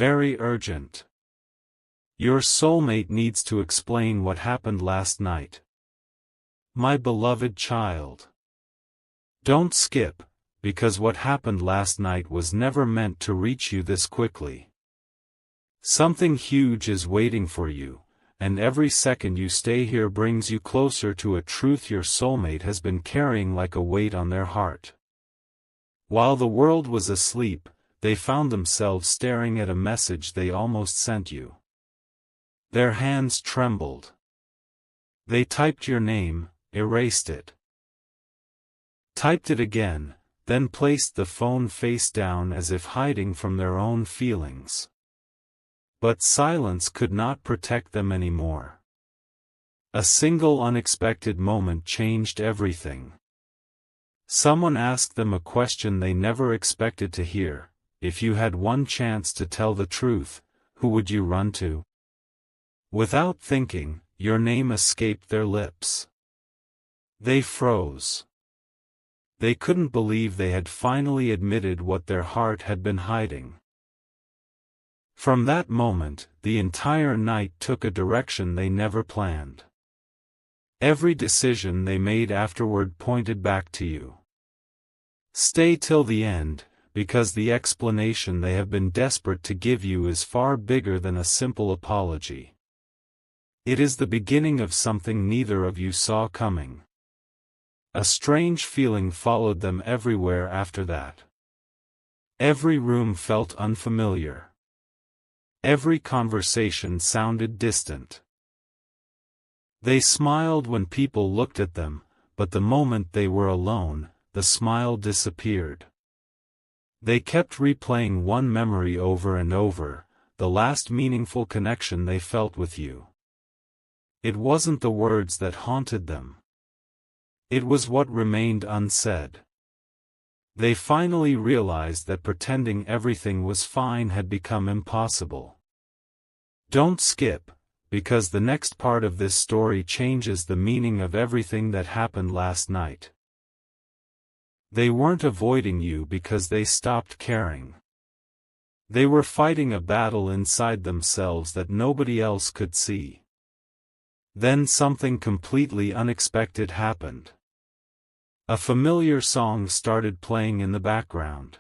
Very urgent. Your soulmate needs to explain what happened last night. My beloved child. Don't skip, because what happened last night was never meant to reach you this quickly. Something huge is waiting for you, and every second you stay here brings you closer to a truth your soulmate has been carrying like a weight on their heart. While the world was asleep, they found themselves staring at a message they almost sent you. Their hands trembled. They typed your name, erased it. Typed it again, then placed the phone face down as if hiding from their own feelings. But silence could not protect them anymore. A single unexpected moment changed everything. Someone asked them a question they never expected to hear: if you had one chance to tell the truth, who would you run to? Without thinking, your name escaped their lips. They froze. They couldn't believe they had finally admitted what their heart had been hiding. From that moment, the entire night took a direction they never planned. Every decision they made afterward pointed back to you. Stay till the end, because the explanation they have been desperate to give you is far bigger than a simple apology. It is the beginning of something neither of you saw coming. A strange feeling followed them everywhere after that. Every room felt unfamiliar. Every conversation sounded distant. They smiled when people looked at them, but the moment they were alone, the smile disappeared. They kept replaying one memory over and over, the last meaningful connection they felt with you. It wasn't the words that haunted them. It was what remained unsaid. They finally realized that pretending everything was fine had become impossible. Don't skip, because the next part of this story changes the meaning of everything that happened last night. They weren't avoiding you because they stopped caring. They were fighting a battle inside themselves that nobody else could see. Then something completely unexpected happened. A familiar song started playing in the background.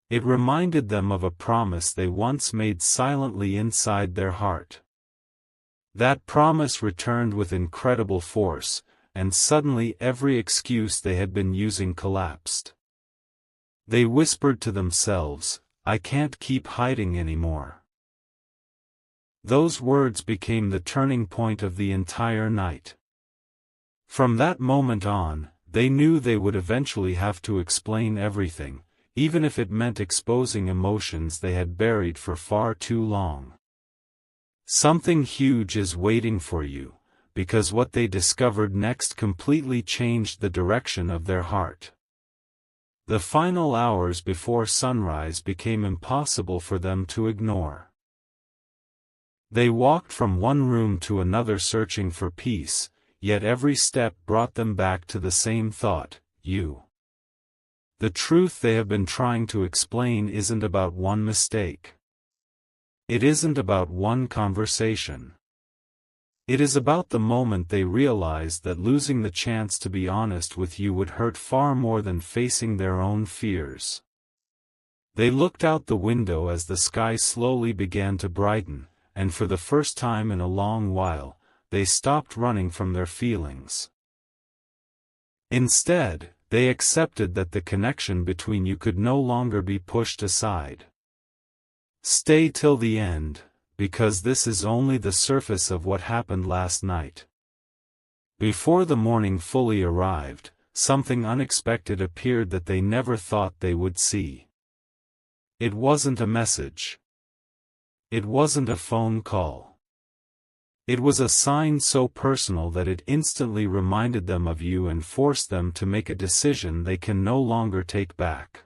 It reminded them of a promise they once made silently inside their heart. That promise returned with incredible force, and suddenly every excuse they had been using collapsed. They whispered to themselves, "I can't keep hiding anymore." Those words became the turning point of the entire night. From that moment on, they knew they would eventually have to explain everything, even if it meant exposing emotions they had buried for far too long. Something huge is waiting for you, because what they discovered next completely changed the direction of their heart. The final hours before sunrise became impossible for them to ignore. They walked from one room to another searching for peace, yet every step brought them back to the same thought: you. The truth they have been trying to explain isn't about one mistake. It isn't about one conversation. It is about the moment they realized that losing the chance to be honest with you would hurt far more than facing their own fears. They looked out the window as the sky slowly began to brighten, and for the first time in a long while, they stopped running from their feelings. Instead, they accepted that the connection between you could no longer be pushed aside. Stay till the end, because this is only the surface of what happened last night. Before the morning fully arrived, something unexpected appeared that they never thought they would see. It wasn't a message. It wasn't a phone call. It was a sign so personal that it instantly reminded them of you and forced them to make a decision they can no longer take back.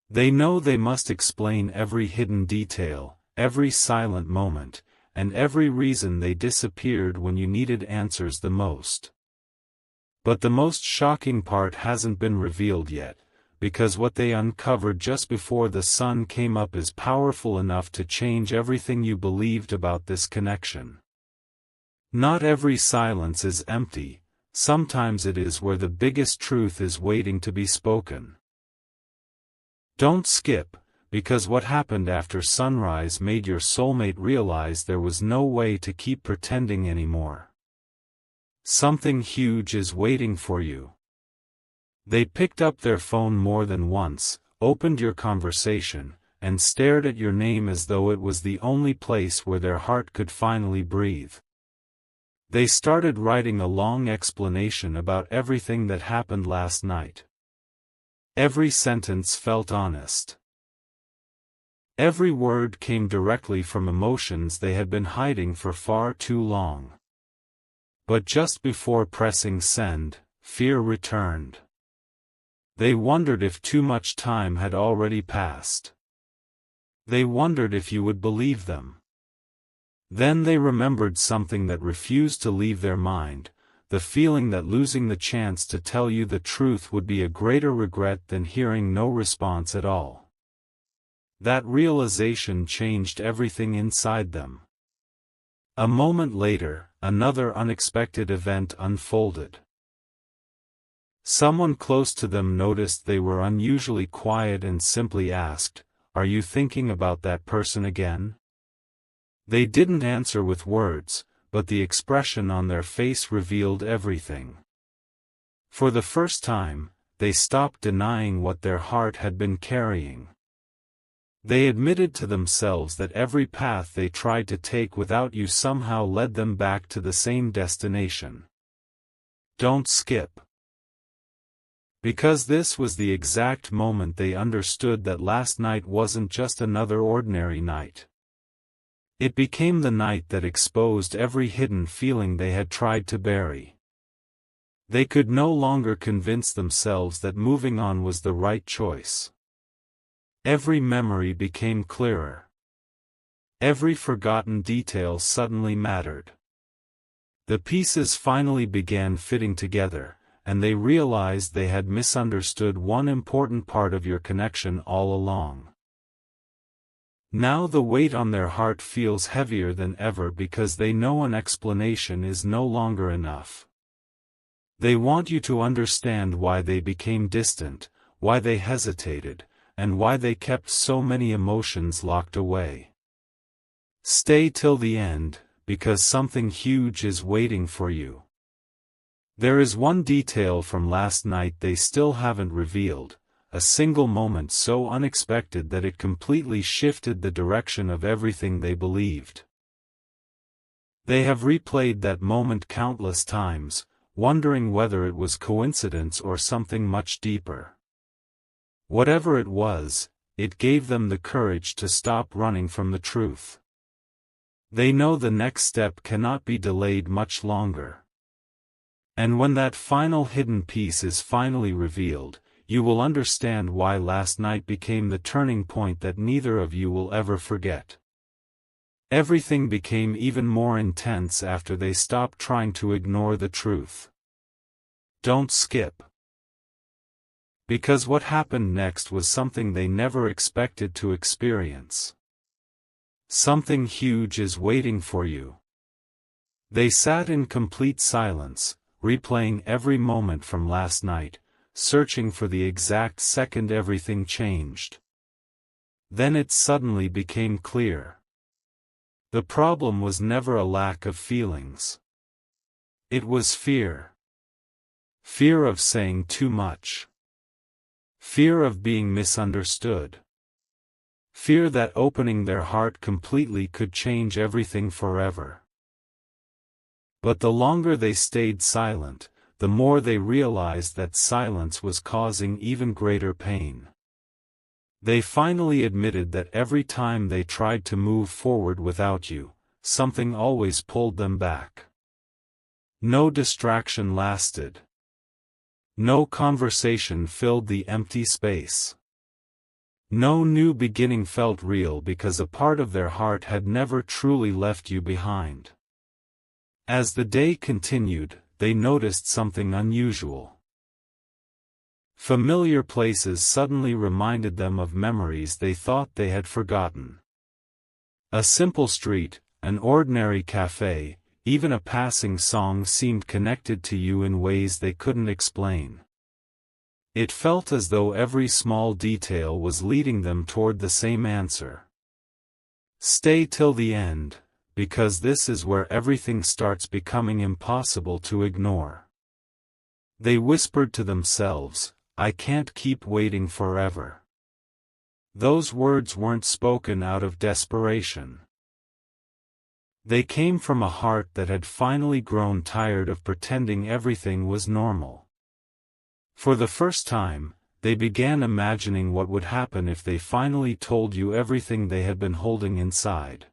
They know they must explain every hidden detail, every silent moment, and every reason they disappeared when you needed answers the most. But the most shocking part hasn't been revealed yet, because what they uncovered just before the sun came up is powerful enough to change everything you believed about this connection. Not every silence is empty, sometimes it is where the biggest truth is waiting to be spoken. Don't skip, because what happened after sunrise made your soulmate realize there was no way to keep pretending anymore. Something huge is waiting for you. They picked up their phone more than once, opened your conversation, and stared at your name as though it was the only place where their heart could finally breathe. They started writing a long explanation about everything that happened last night. Every sentence felt honest. Every word came directly from emotions they had been hiding for far too long. But just before pressing send, fear returned. They wondered if too much time had already passed. They wondered if you would believe them. Then they remembered something that refused to leave their mind, the feeling that losing the chance to tell you the truth would be a greater regret than hearing no response at all. That realization changed everything inside them. A moment later, another unexpected event unfolded. Someone close to them noticed they were unusually quiet and simply asked, "Are you thinking about that person again?" They didn't answer with words, but the expression on their face revealed everything. For the first time, they stopped denying what their heart had been carrying. They admitted to themselves that every path they tried to take without you somehow led them back to the same destination. Don't skip. Because this was the exact moment they understood that last night wasn't just another ordinary night. It became the night that exposed every hidden feeling they had tried to bury. They could no longer convince themselves that moving on was the right choice. Every memory became clearer. Every forgotten detail suddenly mattered. The pieces finally began fitting together, and they realized they had misunderstood one important part of your connection all along. Now the weight on their heart feels heavier than ever because they know an explanation is no longer enough. They want you to understand why they became distant, why they hesitated, and why they kept so many emotions locked away. Stay till the end, because something huge is waiting for you. There is one detail from last night they still haven't revealed, a single moment so unexpected that it completely shifted the direction of everything they believed. They have replayed that moment countless times, wondering whether it was coincidence or something much deeper. Whatever it was, it gave them the courage to stop running from the truth. They know the next step cannot be delayed much longer. And when that final hidden piece is finally revealed, you will understand why last night became the turning point that neither of you will ever forget. Everything became even more intense after they stopped trying to ignore the truth. Don't skip. Because what happened next was something they never expected to experience. Something huge is waiting for you. They sat in complete silence, replaying every moment from last night, searching for the exact second everything changed. Then it suddenly became clear. The problem was never a lack of feelings. It was fear. Fear of saying too much. Fear of being misunderstood. Fear that opening their heart completely could change everything forever. But the longer they stayed silent, the more they realized that silence was causing even greater pain. They finally admitted that every time they tried to move forward without you, something always pulled them back. No distraction lasted. No conversation filled the empty space. No new beginning felt real because a part of their heart had never truly left you behind. As the day continued, they noticed something unusual. Familiar places suddenly reminded them of memories they thought they had forgotten. A simple street, an ordinary cafe, even a passing song seemed connected to you in ways they couldn't explain. It felt as though every small detail was leading them toward the same answer. Stay till the end, because this is where everything starts becoming impossible to ignore. They whispered to themselves, "I can't keep waiting forever." Those words weren't spoken out of desperation. They came from a heart that had finally grown tired of pretending everything was normal. For the first time, they began imagining what would happen if they finally told you everything they had been holding inside.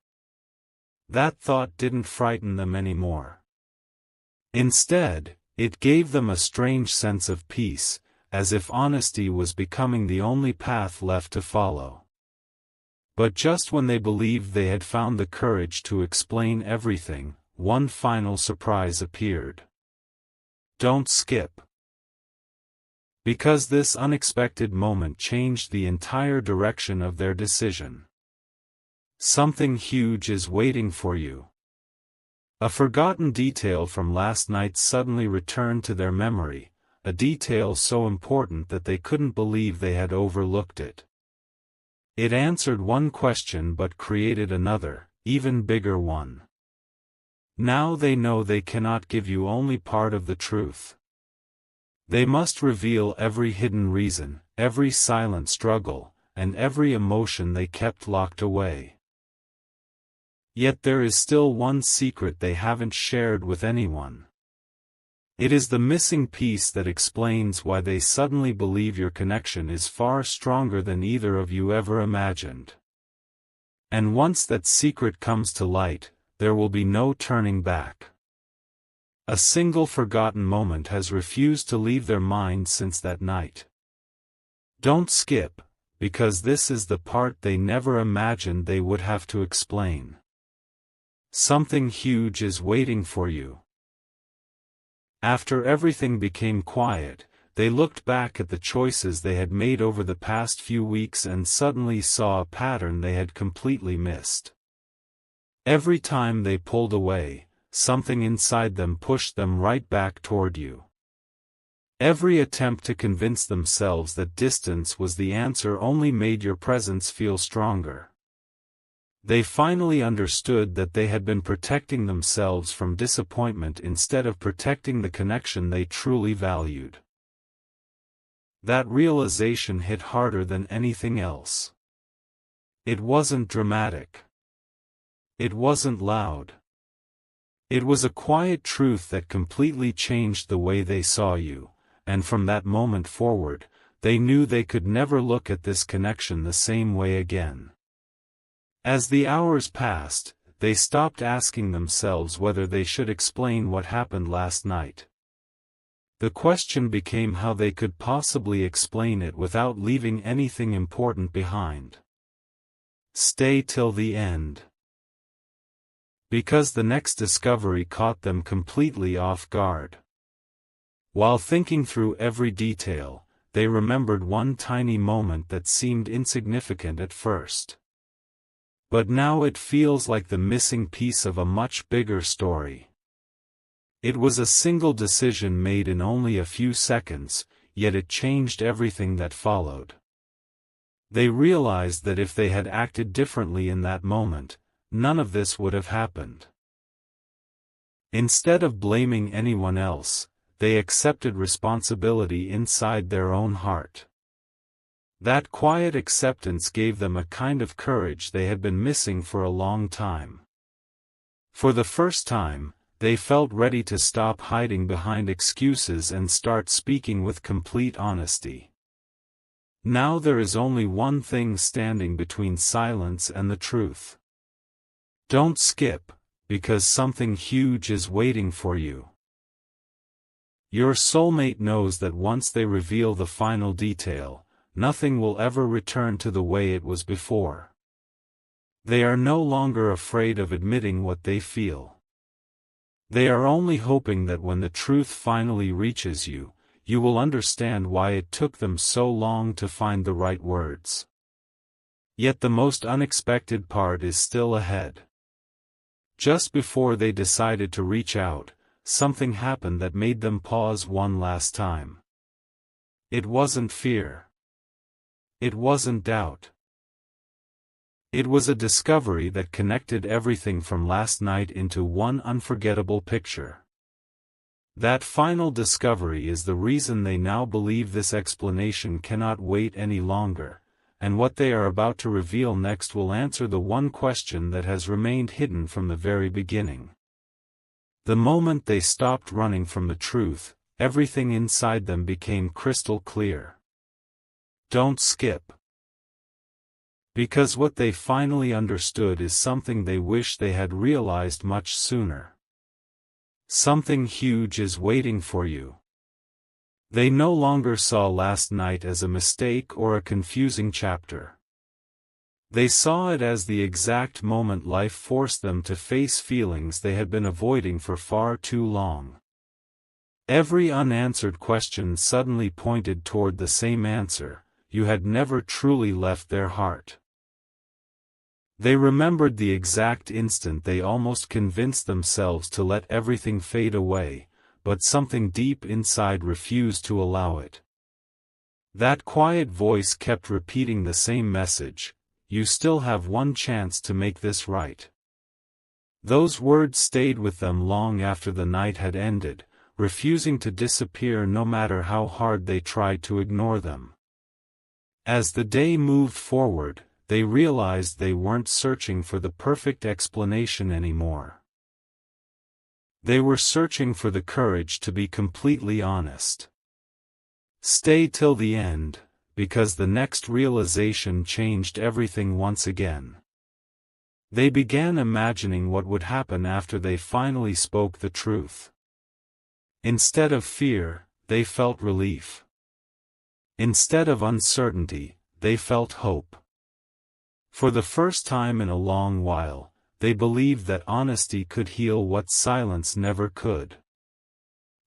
That thought didn't frighten them anymore. Instead, it gave them a strange sense of peace, as if honesty was becoming the only path left to follow. But just when they believed they had found the courage to explain everything, one final surprise appeared. Don't skip. Because this unexpected moment changed the entire direction of their decision. Something huge is waiting for you. A forgotten detail from last night suddenly returned to their memory, a detail so important that they couldn't believe they had overlooked it. It answered one question but created another, even bigger one. Now they know they cannot give you only part of the truth. They must reveal every hidden reason, every silent struggle, and every emotion they kept locked away. Yet there is still one secret they haven't shared with anyone. It is the missing piece that explains why they suddenly believe your connection is far stronger than either of you ever imagined. And once that secret comes to light, there will be no turning back. A single forgotten moment has refused to leave their mind since that night. Don't skip, because this is the part they never imagined they would have to explain. Something huge is waiting for you. After everything became quiet, they looked back at the choices they had made over the past few weeks and suddenly saw a pattern they had completely missed. Every time they pulled away, something inside them pushed them right back toward you. Every attempt to convince themselves that distance was the answer only made your presence feel stronger. They finally understood that they had been protecting themselves from disappointment instead of protecting the connection they truly valued. That realization hit harder than anything else. It wasn't dramatic. It wasn't loud. It was a quiet truth that completely changed the way they saw you, and from that moment forward, they knew they could never look at this connection the same way again. As the hours passed, they stopped asking themselves whether they should explain what happened last night. The question became how they could possibly explain it without leaving anything important behind. Stay till the end. Because the next discovery caught them completely off guard. While thinking through every detail, they remembered one tiny moment that seemed insignificant at first. But now it feels like the missing piece of a much bigger story. It was a single decision made in only a few seconds, yet it changed everything that followed. They realized that if they had acted differently in that moment, none of this would have happened. Instead of blaming anyone else, they accepted responsibility inside their own heart. That quiet acceptance gave them a kind of courage they had been missing for a long time. For the first time, they felt ready to stop hiding behind excuses and start speaking with complete honesty. Now there is only one thing standing between silence and the truth. Don't skip, because something huge is waiting for you. Your soulmate knows that once they reveal the final detail, nothing will ever return to the way it was before. They are no longer afraid of admitting what they feel. They are only hoping that when the truth finally reaches you, you will understand why it took them so long to find the right words. Yet the most unexpected part is still ahead. Just before they decided to reach out, something happened that made them pause one last time. It wasn't fear. It wasn't doubt. It was a discovery that connected everything from last night into one unforgettable picture. That final discovery is the reason they now believe this explanation cannot wait any longer, and what they are about to reveal next will answer the one question that has remained hidden from the very beginning. The moment they stopped running from the truth, everything inside them became crystal clear. Don't skip. Because what they finally understood is something they wish they had realized much sooner. Something huge is waiting for you. They no longer saw last night as a mistake or a confusing chapter. They saw it as the exact moment life forced them to face feelings they had been avoiding for far too long. Every unanswered question suddenly pointed toward the same answer: you had never truly left their heart. They remembered the exact instant they almost convinced themselves to let everything fade away, but something deep inside refused to allow it. That quiet voice kept repeating the same message: you still have one chance to make this right. Those words stayed with them long after the night had ended, refusing to disappear no matter how hard they tried to ignore them. As the day moved forward, they realized they weren't searching for the perfect explanation anymore. They were searching for the courage to be completely honest. Stay till the end, because the next realization changed everything once again. They began imagining what would happen after they finally spoke the truth. Instead of fear, they felt relief. Instead of uncertainty, they felt hope. For the first time in a long while, they believed that honesty could heal what silence never could.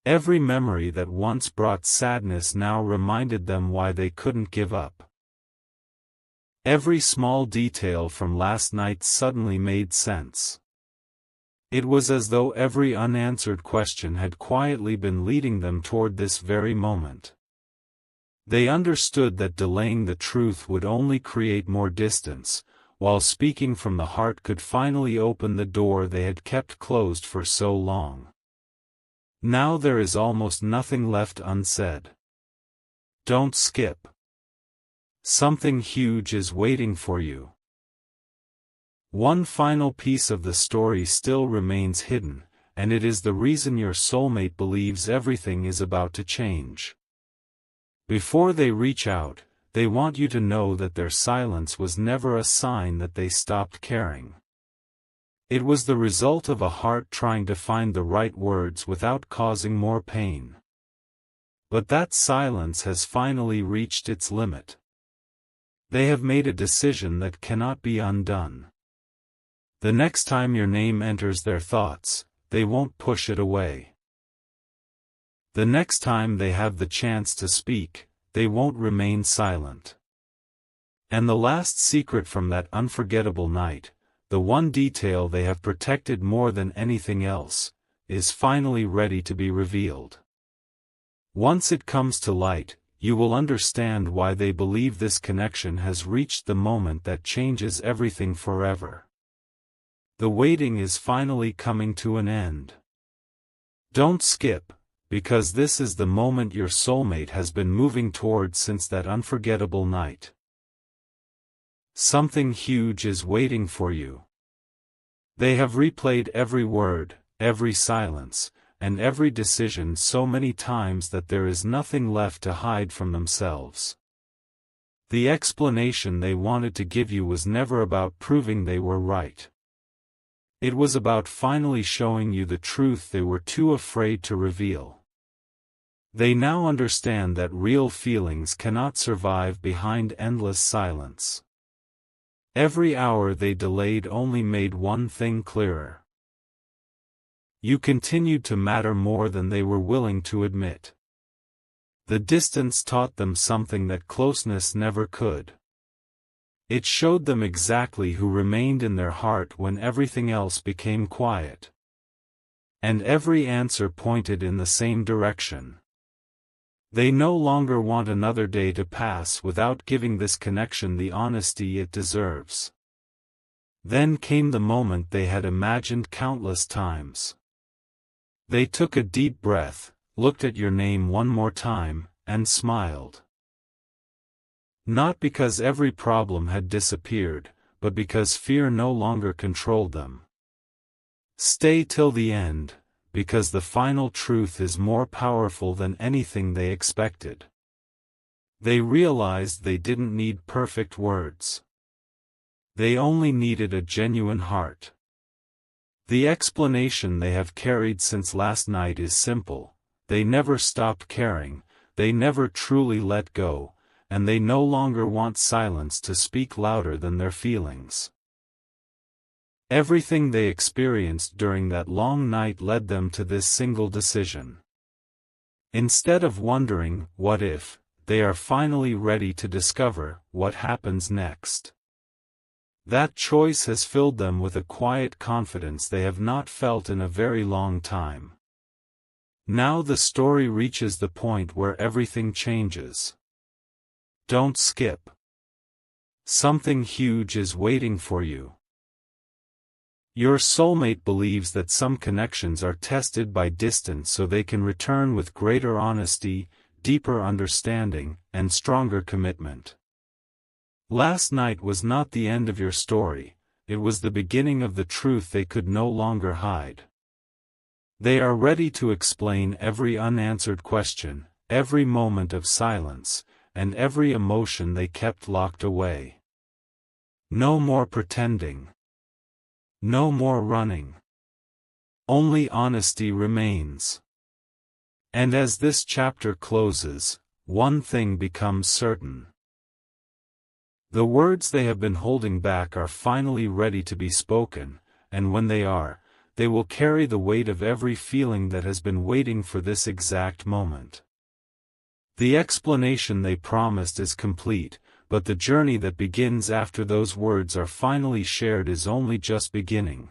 Every memory that once brought sadness now reminded them why they couldn't give up. Every small detail from last night suddenly made sense. It was as though every unanswered question had quietly been leading them toward this very moment. They understood that delaying the truth would only create more distance, while speaking from the heart could finally open the door they had kept closed for so long. Now there is almost nothing left unsaid. Don't skip. Something huge is waiting for you. One final piece of the story still remains hidden, and it is the reason your soulmate believes everything is about to change. Before they reach out, they want you to know that their silence was never a sign that they stopped caring. It was the result of a heart trying to find the right words without causing more pain. But that silence has finally reached its limit. They have made a decision that cannot be undone. The next time your name enters their thoughts, they won't push it away. The next time they have the chance to speak, they won't remain silent. And the last secret from that unforgettable night, the one detail they have protected more than anything else, is finally ready to be revealed. Once it comes to light, you will understand why they believe this connection has reached the moment that changes everything forever. The waiting is finally coming to an end. Don't skip, because this is the moment your soulmate has been moving towards since that unforgettable night. Something huge is waiting for you. They have replayed every word, every silence, and every decision so many times that there is nothing left to hide from themselves. The explanation they wanted to give you was never about proving they were right. It was about finally showing you the truth they were too afraid to reveal. They now understand that real feelings cannot survive behind endless silence. Every hour they delayed only made one thing clearer. You continued to matter more than they were willing to admit. The distance taught them something that closeness never could. It showed them exactly who remained in their heart when everything else became quiet. And every answer pointed in the same direction. They no longer want another day to pass without giving this connection the honesty it deserves. Then came the moment they had imagined countless times. They took a deep breath, looked at your name one more time, and smiled. Not because every problem had disappeared, but because fear no longer controlled them. Stay till the end, because the final truth is more powerful than anything they expected. They realized they didn't need perfect words. They only needed a genuine heart. The explanation they have carried since last night is simple: they never stopped caring, they never truly let go, and they no longer want silence to speak louder than their feelings. Everything they experienced during that long night led them to this single decision. Instead of wondering, what if, they are finally ready to discover what happens next. That choice has filled them with a quiet confidence they have not felt in a very long time. Now the story reaches the point where everything changes. Don't skip. Something huge is waiting for you. Your soulmate believes that some connections are tested by distance so they can return with greater honesty, deeper understanding, and stronger commitment. Last night was not the end of your story, it was the beginning of the truth they could no longer hide. They are ready to explain every unanswered question, every moment of silence, and every emotion they kept locked away. No more pretending. No more running. Only honesty remains. And as this chapter closes, one thing becomes certain. The words they have been holding back are finally ready to be spoken, and when they are, they will carry the weight of every feeling that has been waiting for this exact moment. The explanation they promised is complete, but the journey that begins after those words are finally shared is only just beginning.